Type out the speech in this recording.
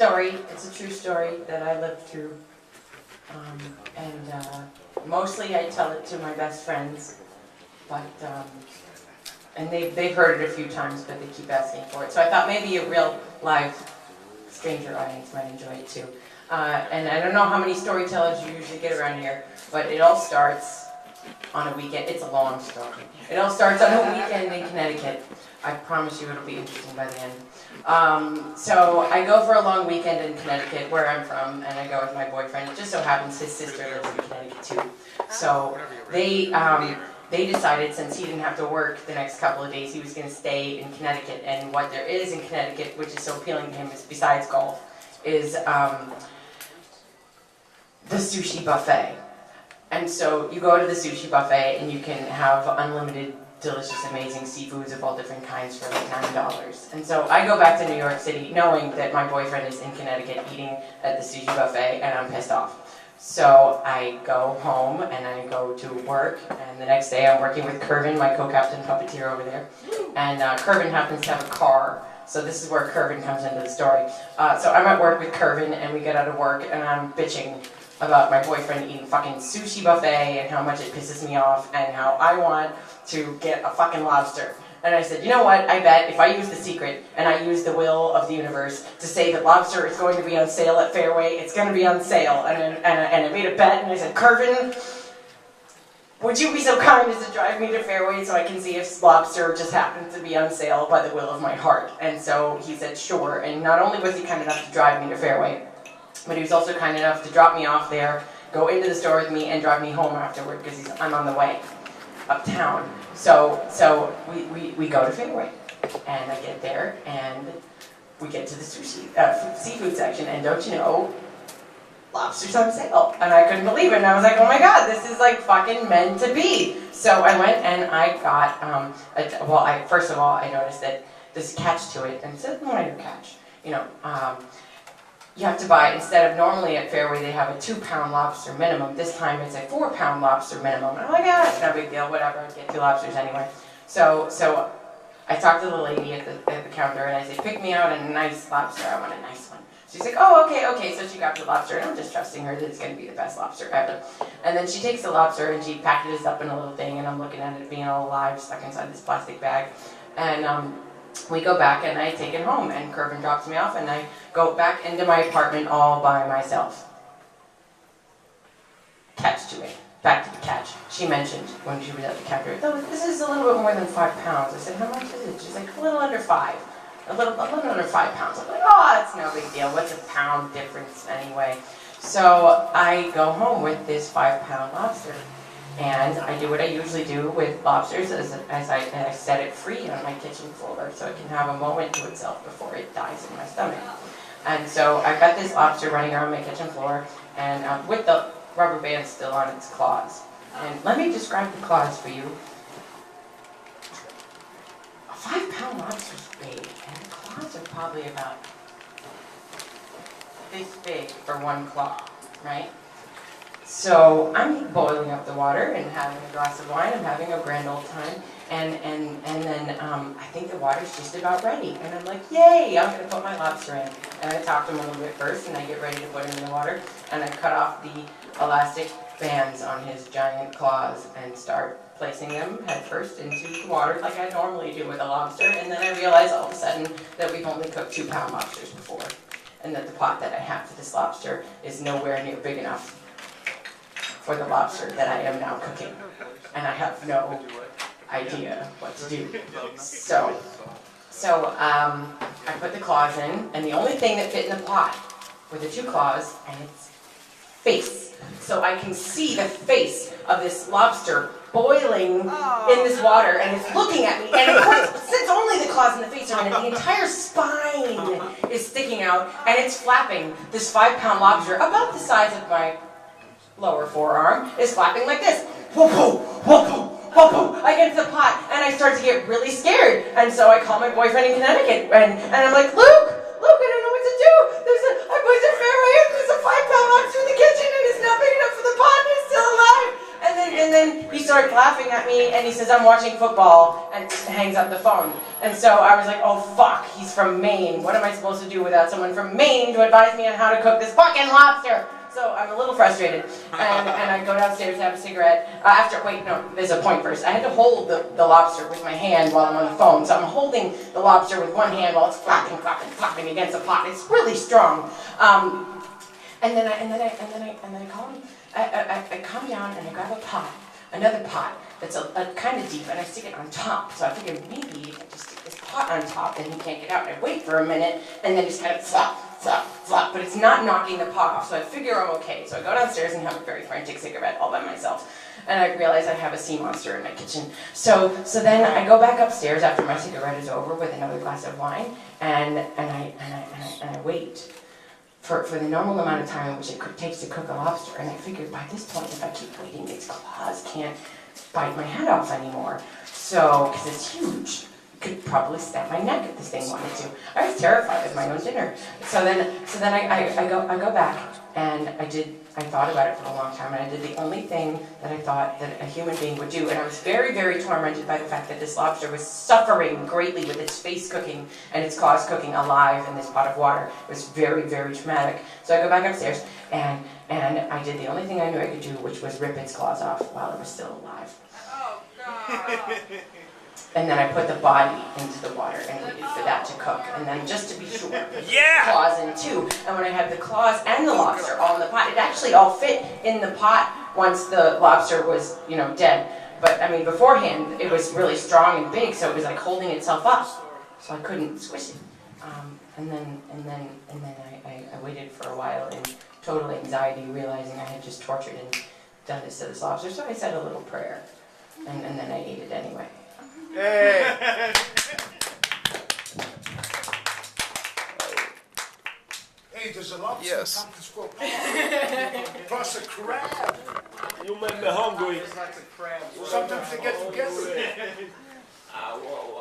story. It's a true story that I lived through. Mostly I tell it to my best friends, but and they've heard it a few times, but they keep asking for it. So I thought maybe a real live stranger audience might enjoy it too. And I don't know how many storytellers you usually get around here, but it all starts on a weekend. It's a long story. It all starts on a weekend in Connecticut. I promise you it'll be interesting by the end. So I go for a long weekend in Connecticut, where I'm from, and I go with my boyfriend. It just so happens his sister lives in Connecticut too. So they decided, since he didn't have to work the next couple of days, he was going to stay in Connecticut. And what there is in Connecticut, which is so appealing to him, is besides golf, is the sushi buffet. And so you go to the sushi buffet and you can have unlimited, delicious, amazing seafoods of all different kinds for like $9. And so I go back to New York City knowing that my boyfriend is in Connecticut eating at the sushi buffet, and I'm pissed off. So I go home and I go to work, and the next day I'm working with Kervin, my co-captain puppeteer over there. And Kervin happens to have a car, so this is where Kervin comes into the story. So I'm at work with Kervin, and we get out of work, and I'm bitching about my boyfriend eating fucking sushi buffet and how much it pisses me off and how I want to get a fucking lobster. And I said, you know what, I bet if I use the secret and I use the will of the universe to say that lobster is going to be on sale at Fairway, it's going to be on sale. And I made a bet, and I said, Kervin, would you be so kind as to drive me to Fairway so I can see if lobster just happens to be on sale by the will of my heart? And so he said, sure. And not only was he kind enough to drive me to Fairway, but he was also kind enough to drop me off there, go into the store with me, and drive me home afterward, because I'm on the way uptown. So we go to Fairway, and I get there, and we get to the sushi seafood section, and don't you know, lobster's on sale. And I couldn't believe it, and I was like, oh my god, this is like fucking meant to be. So I went and I got, first of all, I noticed that there's a catch to it, and it's a minor catch, you know. You have to buy, instead of normally at Fairway they have a 2-pound lobster minimum, this time it's a 4-pound lobster minimum. And I'm like, it's no big deal, whatever, I'd get 2 lobsters anyway. So I talked to the lady at the counter, and I said, pick me out a nice lobster, I want a nice one. She's like, oh, okay, so she got the lobster, and I'm just trusting her that it's going to be the best lobster ever. And then she takes the lobster, and she packages up in a little thing, and I'm looking at it being all alive, stuck inside this plastic bag. And we go back, and I take it home, and Kervin drops me off, and I go back into my apartment all by myself. Catch to it. Back to the catch. She mentioned when she was at the counter, oh, this is a little bit more than 5 pounds. I said, how much is it? She's like, a little under 5. A little under 5 pounds. I'm like, oh, it's no big deal. What's a pound difference anyway? So I go home with this 5-pound lobster. And I do what I usually do with lobsters, as I set it free on my kitchen floor so it can have a moment to itself before it dies in my stomach. And so I've got this lobster running around my kitchen floor, and with the rubber band still on its claws. And let me describe the claws for you. A 5-pound lobster's big, and the claws are probably about this big for one claw, right? So I'm boiling up the water and having a glass of wine. I'm having a grand old time, and then I think the water's just about ready. And I'm like, yay! I'm going to put my lobster in. And I talk to him a little bit first, and I get ready to put him in the water. And I cut off the elastic bands on his giant claws and start placing them head first into the water like I normally do with a lobster. And then I realize all of a sudden that we've only cooked 2-pound lobsters before, and that the pot that I have for this lobster is nowhere near big enough for the lobster that I am now cooking, and I have no idea what to do. So I put the claws in, and the only thing that fit in the pot were the 2 claws and its face. So I can see the face of this lobster boiling in this water, and it's looking at me, and of course, since only the claws and the face are in it, the entire spine is sticking out, and it's flapping. This 5-pound lobster, about the size of my lower forearm, is flapping like this. Whoop-hoo, whoop-hoo, whoop-hoo. I get into the pot, and I start to get really scared. And so I call my boyfriend in Connecticut, and I'm like, Luke, I don't know what to do. I put the Fairway, there's a 5-pound lobster in the kitchen, and it's not big enough for the pot, and it's still alive. And then he's so starts laughing at me, and he says, I'm watching football, and hangs up the phone. And so I was like, oh fuck, he's from Maine. What am I supposed to do without someone from Maine to advise me on how to cook this fucking lobster? So I'm a little frustrated, and I go downstairs to have a cigarette. There's a point first. I had to hold the lobster with my hand while I'm on the phone. So I'm holding the lobster with one hand while it's flapping against the pot. It's really strong. And then I calm. I calm down and I grab a pot, another pot that's a kind of deep, and I stick it on top. So I figured maybe if I just stick this pot on top, then he can't get out. And I wait for a minute, and then just kind of flop, but it's not knocking the pot off. So I figure I'm okay. So I go downstairs and have a very frantic cigarette all by myself. And I realize I have a sea monster in my kitchen. So then I go back upstairs after my cigarette is over with another glass of wine, and I wait for the normal amount of time in which it takes to cook a lobster. And I figured by this point, if I keep waiting, its claws can't bite my head off anymore. So, because it's huge. Could probably snap my neck if this thing wanted to. I was terrified of my own dinner. So then I go back, and I thought about it for a long time, and I did the only thing that I thought that a human being would do. And I was very, very tormented by the fact that this lobster was suffering greatly with its face cooking and its claws cooking alive in this pot of water. It was very, very traumatic. So I go back upstairs, and I did the only thing I knew I could do, which was rip its claws off while it was still alive. Oh, God. And then I put the body into the water and waited for that to cook. And then just to be sure, Yeah! claws in too. And when I had the claws and the lobster all in the pot, it actually all fit in the pot once the lobster was, dead. But I mean, beforehand, it was really strong and big, so it was like holding itself up. So I couldn't squish it. And then I waited for a while in total anxiety, realizing I had just tortured and done this to this lobster. So I said a little prayer, and then I ate it anyway. Hey! Hey, there's a lobster Yes. plus a crab. You make me hungry. Sometimes they get together. Whoa.